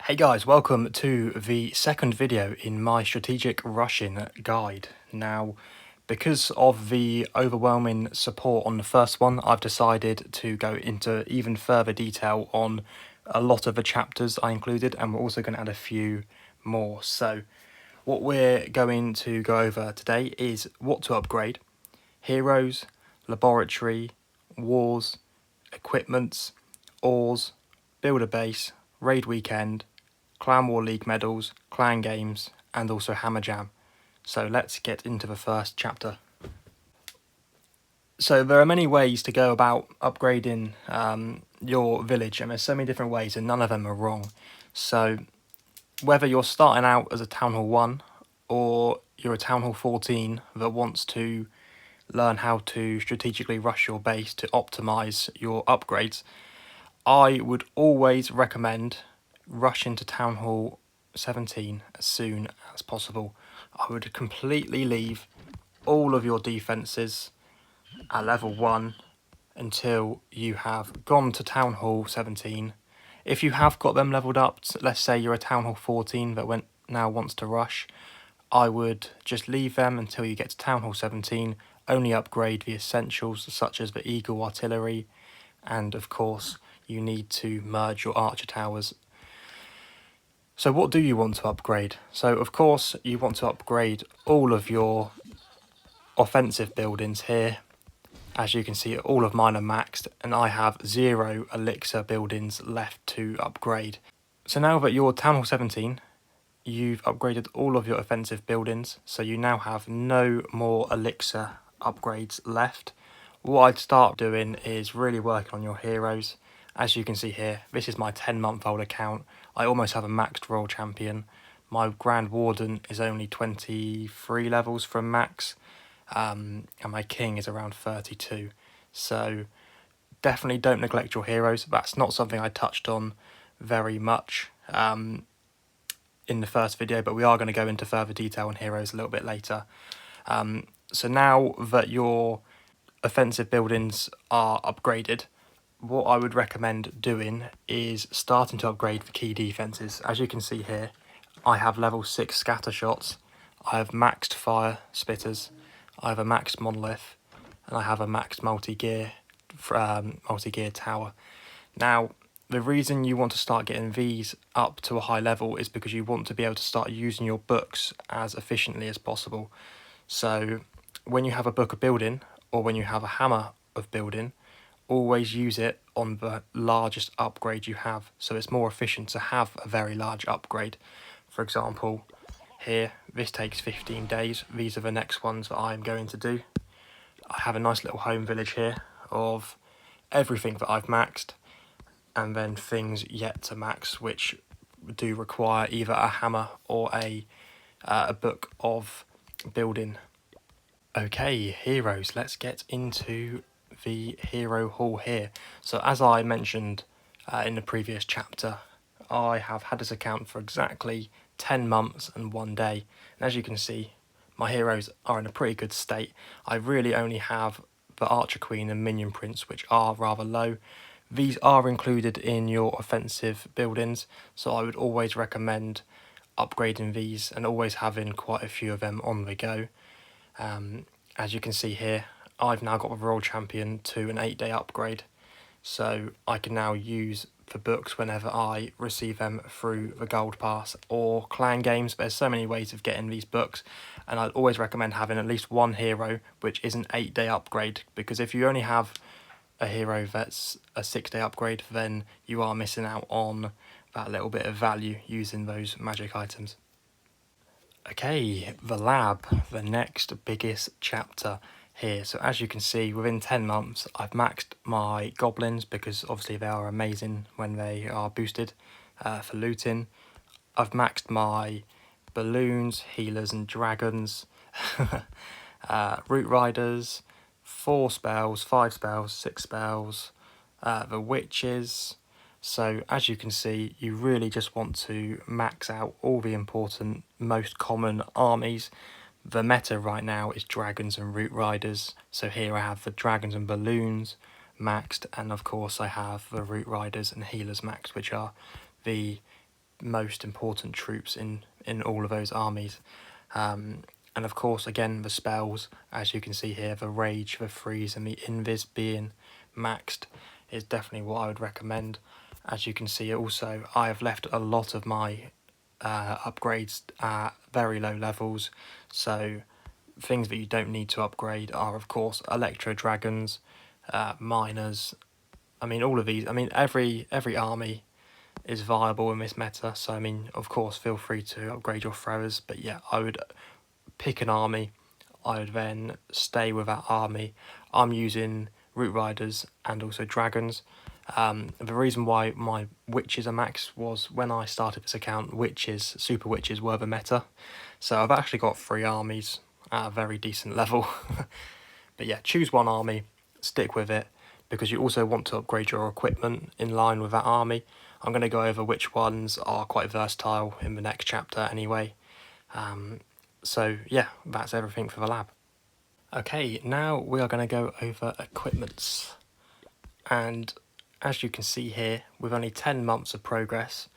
Hey guys, welcome to the second video in my strategic rushing guide. Now, because of the overwhelming support on the first one, I've decided to go into even further detail on a lot of the chapters I included, and we're also going to add a few more. So, what we're going to go over today is what to upgrade, heroes, laboratory, wars, equipments, ores, build a base, raid weekend, Clan War League medals, clan games, and also Hammer Jam. So let's get into the first chapter. So there are many ways to go about upgrading your village, and there's so many different ways, and none of them are wrong. So whether you're starting out as a Town Hall 1 or you're a Town Hall 14 that wants to learn how to strategically rush your base to optimize your upgrades, I would always recommend rushing to Town Hall 17 as soon as possible. I would completely leave all of your defences at level 1 until you have gone to Town Hall 17. If you have got them levelled up, let's say you're a Town Hall 14 that now wants to rush, I would just leave them until you get to Town Hall 17, only upgrade the essentials such as the Eagle Artillery, and of course you need to merge your Archer Towers. So what do you want to upgrade? So of course you want to upgrade all of your offensive buildings here. As you can see, all of mine are maxed and I have 0 elixir buildings left to upgrade. So now that you're Town Hall 17, you've upgraded all of your offensive buildings, so you now have no more elixir upgrades left. What I'd start doing is really working on your heroes. As you can see here, this is my 10-month-old account. I almost have a maxed Royal Champion. My Grand Warden is only 23 levels from max, and my King is around 32. So definitely don't neglect your heroes. That's not something I touched on very much in the first video, but we are going to go into further detail on heroes a little bit later. So now that your offensive buildings are upgraded, what I would recommend doing is starting to upgrade the key defences. As you can see here, I have level 6 scatter shots, I have maxed fire spitters, I have a maxed monolith, and I have a maxed multi-gear tower. Now, the reason you want to start getting these up to a high level is because you want to be able to start using your books as efficiently as possible. So when you have a book of building, or when you have a hammer of building, always use it on the largest upgrade you have, so it's more efficient to have a very large upgrade. For example, here, this takes 15 days. These are the next ones that I'm going to do. I have a nice little home village here of everything that I've maxed, and then things yet to max, which do require either a hammer or a book of building. Okay, heroes, let's get into the hero hall here. So as I mentioned in the previous chapter, I have had this account for exactly 10 months and 1 day. And as you can see, my heroes are in a pretty good state. I really only have the Archer Queen and Minion Prince, which are rather low. These are included in your offensive buildings, so I would always recommend upgrading these and always having quite a few of them on the go. As you can see here, I've now got a Royal Champion to an 8-day upgrade, so I can now use the books whenever I receive them through the Gold Pass or clan games. There's so many ways of getting these books, and I'd always recommend having at least one hero which is an 8-day upgrade, because if you only have a hero that's a 6-day upgrade, then you are missing out on that little bit of value using those magic items. Okay, the lab, the next biggest chapter here. So as you can see, within 10 months, I've maxed my goblins, because obviously they are amazing when they are boosted for looting. I've maxed my balloons, healers and dragons, root riders, 4 spells, 5 spells, 6 spells, the witches. So as you can see, you really just want to max out all the important, most common armies. The meta right now is dragons and root riders. So here I have the dragons and balloons maxed, and of course I have the root riders and healers maxed, which are the most important troops in all of those armies. And of course, again, the spells, as you can see here, the Rage, the Freeze, and the Invis being maxed is definitely what I would recommend. As you can see, also, I have left a lot of my upgrades at very low levels, so things that you don't need to upgrade are, of course, Electro Dragons, Miners. I mean, all of these. I mean, every army is viable in this meta, so I mean, of course, feel free to upgrade your throwers, but yeah, I would pick an army, I would then stay with that army. I'm using Root Riders and also Dragons. The reason why my Witches are max was when I started this account, Super Witches were the meta. So I've actually got 3 armies at a very decent level. But yeah, choose one army, stick with it, because you also want to upgrade your equipment in line with that army. I'm going to go over which ones are quite versatile in the next chapter anyway. So yeah, that's everything for the lab. Okay, now we are going to go over equipments. And as you can see here, with only 10 months of progress,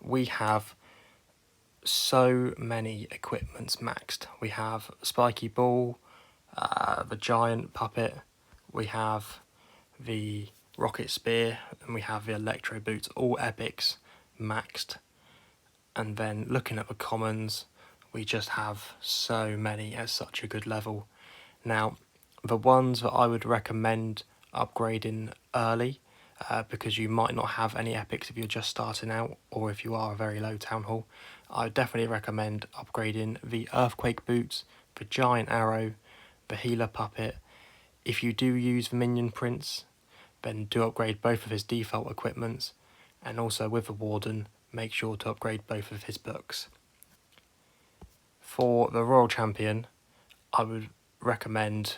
we have so many equipments maxed. We have Spiky Ball, the Giant Puppet, we have the Rocket Spear, and we have the Electro Boots, all epics maxed. And then looking at the commons, we just have so many at such a good level. Now, the ones that I would recommend upgrading early, because you might not have any epics if you're just starting out, or if you are a very low town hall, I would definitely recommend upgrading the Earthquake Boots, the Giant Arrow, the Healer Puppet. If you do use the Minion Prince, then do upgrade both of his default equipments, and also with the Warden, make sure to upgrade both of his books. For the Royal Champion, I would recommend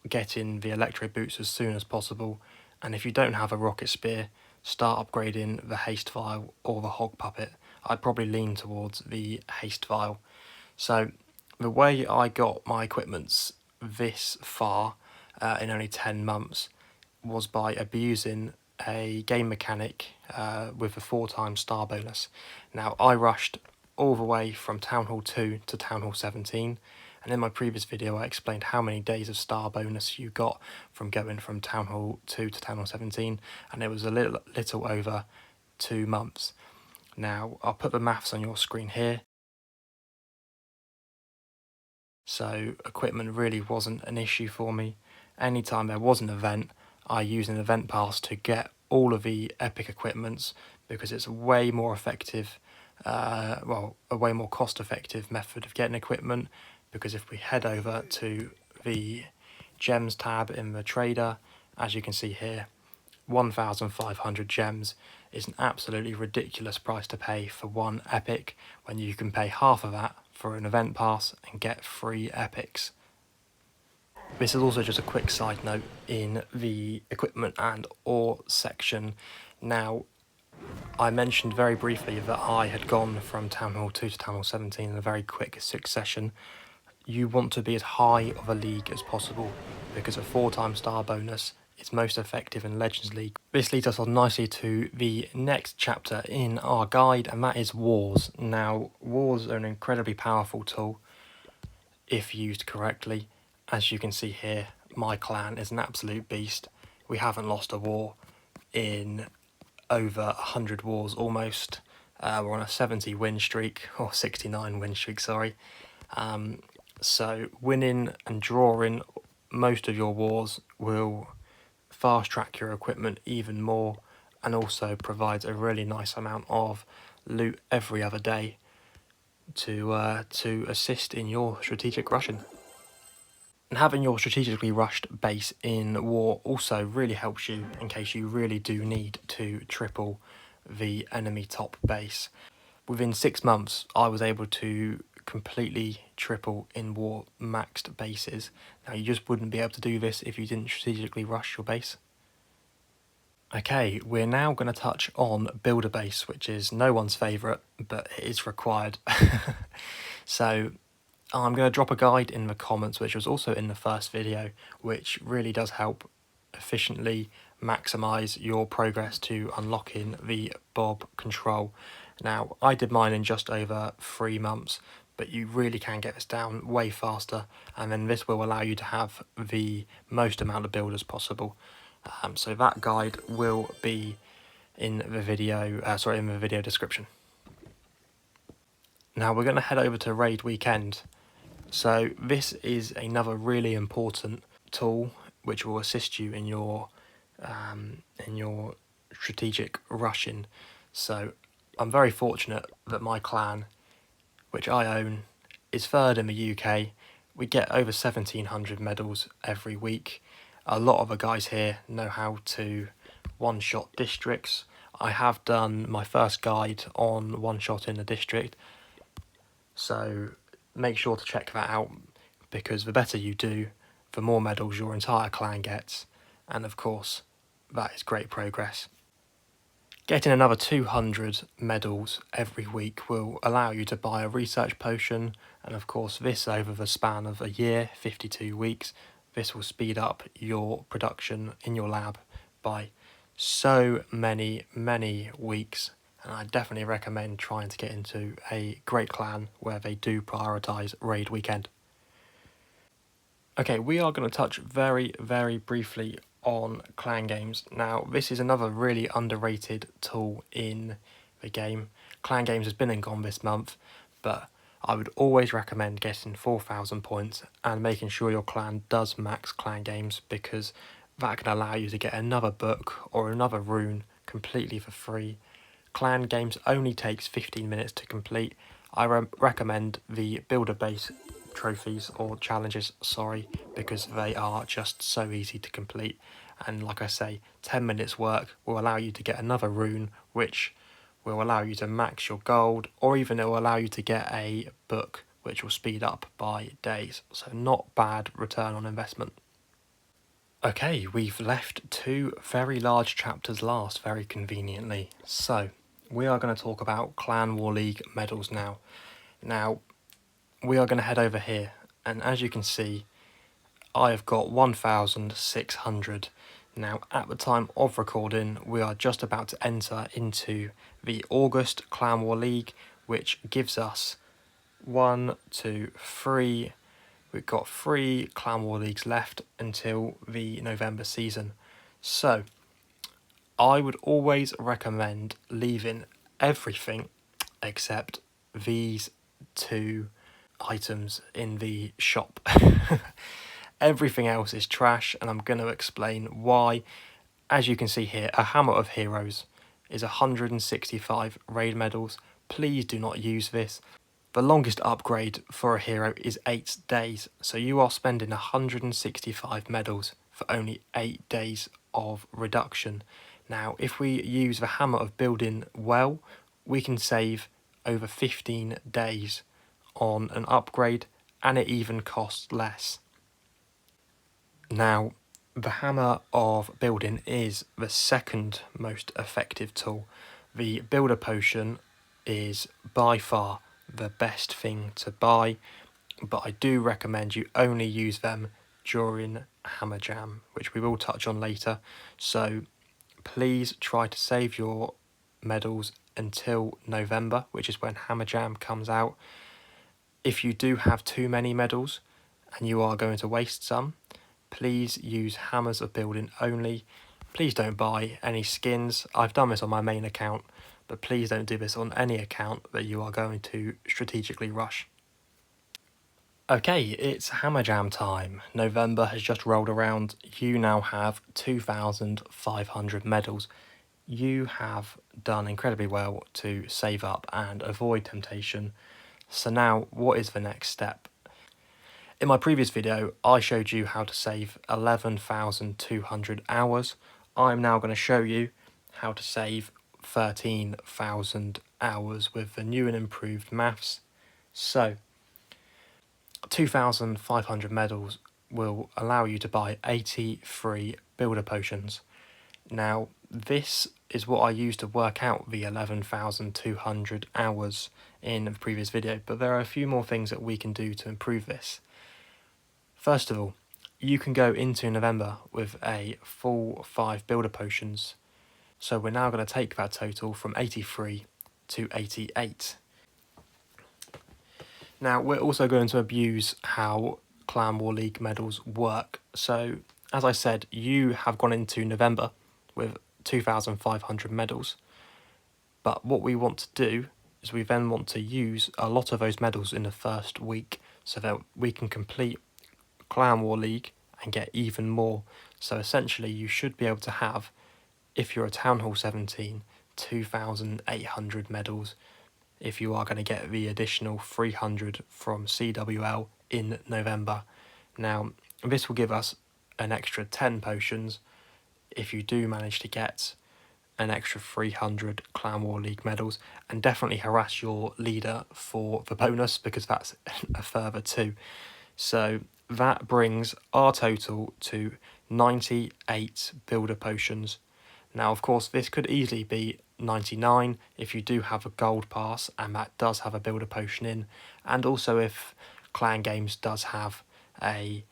getting the Electro Boots as soon as possible, and if you don't have a Rocket Spear, start upgrading the Haste Vial or the Hog Puppet. I'd probably lean towards the Haste Vial. So the way I got my equipments this far in only 10 months was by abusing a game mechanic with a 4-time star bonus. Now, I rushed all the way from Town Hall 2 to Town Hall 17, and in my previous video I explained how many days of star bonus you got from going from Town Hall 2 to Town Hall 17, and it was a little over 2 months. Now, I'll put the maths on your screen here. So equipment really wasn't an issue for me. Anytime there was an event, I used an event pass to get all of the epic equipments, because it's a way more effective, a way more cost effective method of getting equipment. Because if we head over to the gems tab in the trader, as you can see here, 1,500 gems is an absolutely ridiculous price to pay for one epic, when you can pay half of that for an event pass and get 3 epics. This is also just a quick side note in the equipment and ore section. Now, I mentioned very briefly that I had gone from Town Hall 2 to Town Hall 17 in a very quick succession. You want to be as high of a league as possible, because a 4-time star bonus is most effective in Legends League. This leads us on nicely to the next chapter in our guide, and that is Wars. Now, Wars are an incredibly powerful tool if used correctly. As you can see here, my clan is an absolute beast. We haven't lost a war in over 100 wars almost. We're on a 70 win streak, or 69 win streak, sorry. So winning and drawing most of your wars will fast track your equipment even more, and also provides a really nice amount of loot every other day to assist in your strategic rushing. And having your strategically rushed base in war also really helps you in case you really do need to triple the enemy top base. Within 6 months, I was able to completely triple in war maxed bases. Now, you just wouldn't be able to do this if you didn't strategically rush your base. Okay, we're now going to touch on builder base, which is no one's favourite, but it is required. So I'm going to drop a guide in the comments, which was also in the first video, which really does help efficiently maximise your progress to unlocking the Bob control. Now, I did mine in just over 3 months, but you really can get this down way faster, and then this will allow you to have the most amount of builders possible. So that guide will be in the video, in the video description. Now we're going to head over to Raid Weekend. So this is another really important tool which will assist you in your strategic rushing. So I'm very fortunate that my clan, which I own, is third in the UK. We get over 1,700 medals every week. A lot of the guys here know how to one-shot districts. I have done my first guide on one-shot in the district, so make sure to check that out, because the better you do, the more medals your entire clan gets, and of course, that is great progress. Getting another 200 medals every week will allow you to buy a research potion, and of course this over the span of a year, 52 weeks, this will speed up your production in your lab by so many weeks, and I definitely recommend trying to get into a great clan where they do prioritise Raid Weekend. Okay, we are going to touch very briefly on clan games. Now, this is another really underrated tool in the game. Clan games has been and gone this month, but I would always recommend getting 4,000 points and making sure your clan does max clan games, because that can allow you to get another book or another rune completely for free. Clan games only takes 15 minutes to complete. I recommend the builder base trophies or challenges, because they are just so easy to complete, and like I say, 10 minutes work will allow you to get another rune, which will allow you to max your gold, or even it will allow you to get a book which will speed up by days. So not bad return on investment. Okay, we've left 2 very large chapters last, very conveniently. So we are going to talk about Clan War League medals now. Now, we are going to head over here, and as you can see, I have got 1,600. Now, at the time of recording, we are just about to enter into the August Clan War League, which gives us 1, 2, 3. We've got 3 Clan War Leagues left until the November season. So, I would always recommend leaving everything except these 2 items in the shop. Everything else is trash, and I'm going to explain why. As you can see here, a Hammer of Heroes is 165 raid medals. Please do not use this. The longest upgrade for a hero is 8 days, so you are spending 165 medals for only 8 days of reduction. Now, if we use the Hammer of Building well, we can save over 15 days on an upgrade, and it even costs less. Now, the Hammer of Building is the second most effective tool. The Builder Potion is by far the best thing to buy, but I do recommend you only use them during Hammer Jam, which we will touch on later. So please try to save your medals until November, which is when Hammer Jam comes out. If you do have too many medals and you are going to waste some, please use Hammers of Building only. Please don't buy any skins. I've done this on my main account, but please don't do this on any account that you are going to strategically rush. Okay, it's Hammer Jam time. November has just rolled around. You now have 2,500 medals. You have done incredibly well to save up and avoid temptation. So now, what is the next step? In my previous video, I showed you how to save 11,200 hours. I'm now going to show you how to save 13,000 hours with the new and improved maths. So, 2,500 medals will allow you to buy 83 builder potions. Now, this is what I used to work out the 11,200 hours in the previous video, but there are a few more things that we can do to improve this. First of all, you can go into November with a full 5 builder potions. So we're now going to take that total from 83 to 88. Now, we're also going to abuse how Clan War League medals work. So, as I said, you have gone into November with 2,500 medals. But what we want to do is we then want to use a lot of those medals in the first week so that we can complete Clan War League and get even more. So essentially you should be able to have, if you're a Town Hall 17, 2,800 medals if you are going to get the additional 300 from CWL in November. Now, this will give us an extra 10 potions if you do manage to get an extra 300 Clan War League medals, and definitely harass your leader for the bonus because that's a further 2. So that brings our total to 98 builder potions. Now, of course, this could easily be 99 if you do have a gold pass and that does have a builder potion in, and also if Clan Games does have a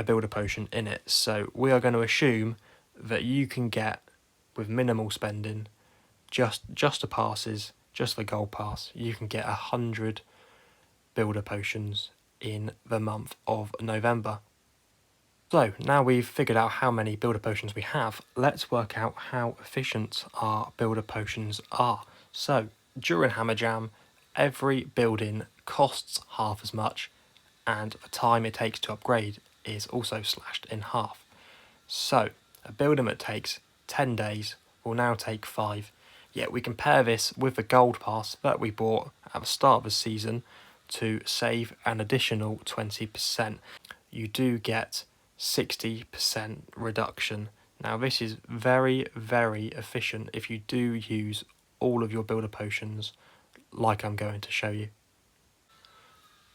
builder potion in it. So we are going to assume that you can get, with minimal spending, just the passes, just the gold pass, you can get 100 builder potions in the month of November. So now we've figured out how many builder potions we have, let's work out how efficient our builder potions are. So during Hammer Jam, every building costs half as much, and the time it takes to upgrade is also slashed in half. So a building that takes 10 days will now take 5. Yet we compare this with the gold pass that we bought at the start of the season to save an additional 20%. You do get 60% reduction. Now this is very, very efficient if you do use all of your builder potions like I'm going to show you.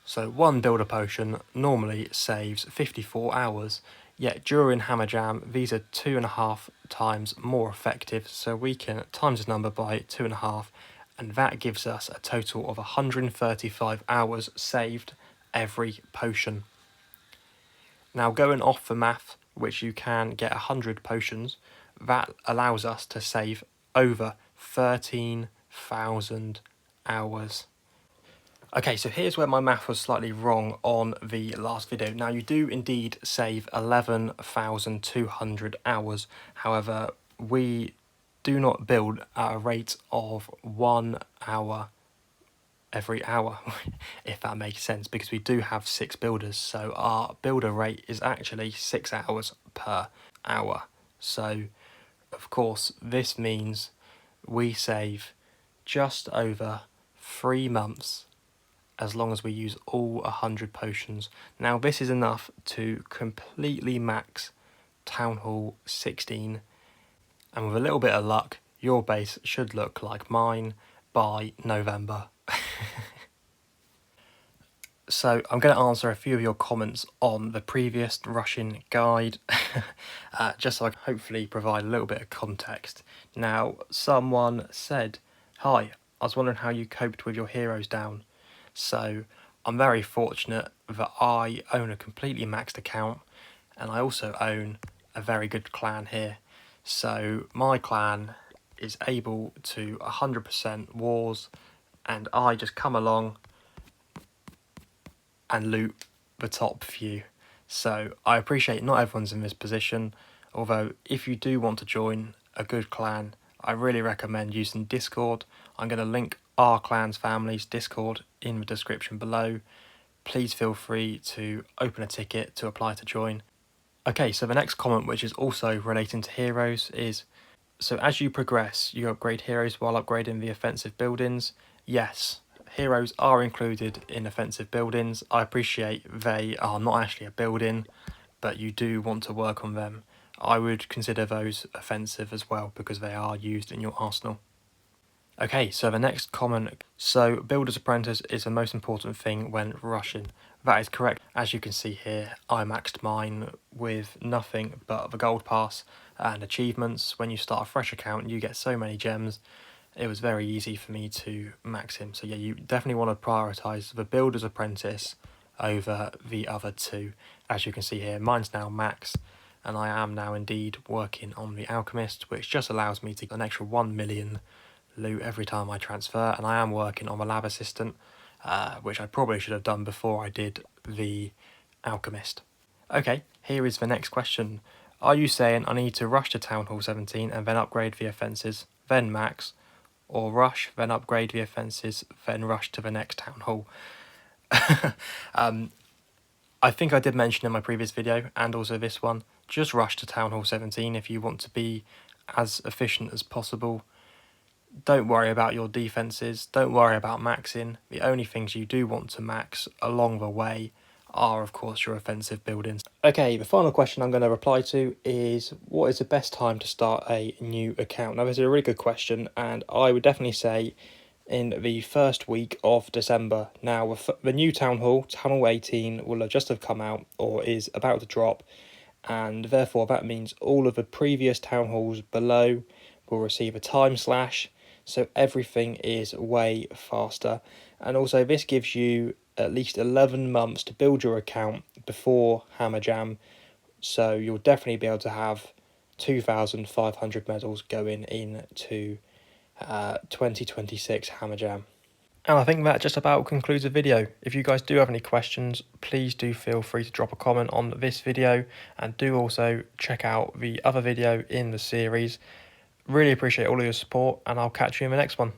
So one builder potion normally saves 54 hours, yet during Hammer Jam these are 2.5 times more effective, so we can times this number by 2.5, and that gives us a total of 135 hours saved every potion. Now going off the math, which you can get 100 potions, that allows us to save over 13,000 hours. Okay, so here's where my math was slightly wrong on the last video. Now you do indeed save 11,200 hours, however we do not build at a rate of 1 hour every hour, if that makes sense, because we do have 6 builders, so our builder rate is actually 6 hours per hour. So of course this means we save just over 3 months as long as we use all 100 potions. Now this is enough to completely max Town Hall 16, and with a little bit of luck your base should look like mine by November. So I'm going to answer a few of your comments on the previous Russian guide, just so I can hopefully provide a little bit of context. Now, someone said, "Hi, I was wondering how you coped with your heroes down." So I'm very fortunate that I own a completely maxed account, and I also own a very good clan here. So my clan is able to 100% wars, and I just come along and loot the top few. So I appreciate not everyone's in this position, although if you do want to join a good clan, I really recommend using Discord. I'm going to link our clan's family's Discord in the description below. Please feel free to open a ticket to apply to join. Okay, so the next comment, which is also relating to heroes, is, so as you progress, you upgrade heroes while upgrading the offensive buildings. Yes, heroes are included in offensive buildings. I appreciate they are not actually a building, but you do want to work on them. I would consider those offensive as well because they are used in your arsenal. Okay, so the next comment. So Builder's Apprentice is the most important thing when rushing. That is correct. As you can see here, I maxed mine with nothing but the gold pass and achievements. When you start a fresh account, you get so many gems. It was very easy for me to max him. So yeah, you definitely want to prioritise the Builder's Apprentice over the other two. As you can see here, mine's now maxed, and I am now indeed working on the Alchemist, which just allows me to get an extra 1 million loot every time I transfer, and I am working on the lab assistant, which I probably should have done before I did the alchemist. Okay, here is the next question. Are you saying I need to rush to Town Hall 17 and then upgrade the offences, then max, or rush, then upgrade the offences, then rush to the next Town Hall? I think I did mention in my previous video, and also this one, just rush to Town Hall 17 if you want to be as efficient as possible. Don't worry about your defences, don't worry about maxing. The only things you do want to max along the way are, of course, your offensive buildings. Okay, the final question I'm going to reply to is, what is the best time to start a new account? Now, this is a really good question, and I would definitely say in the first week of December. Now, the new Town Hall 18, will just have come out or is about to drop, and therefore that means all of the previous Town Halls below will receive a time slash, so everything is way faster. And also this gives you at least 11 months to build your account before Hammer Jam, so you'll definitely be able to have 2,500 medals going into 2026 Hammer Jam. And I think that just about concludes the video. If you guys do have any questions, please do feel free to drop a comment on this video, and do also check out the other video in the series. Really appreciate all of your support, and I'll catch you in the next one.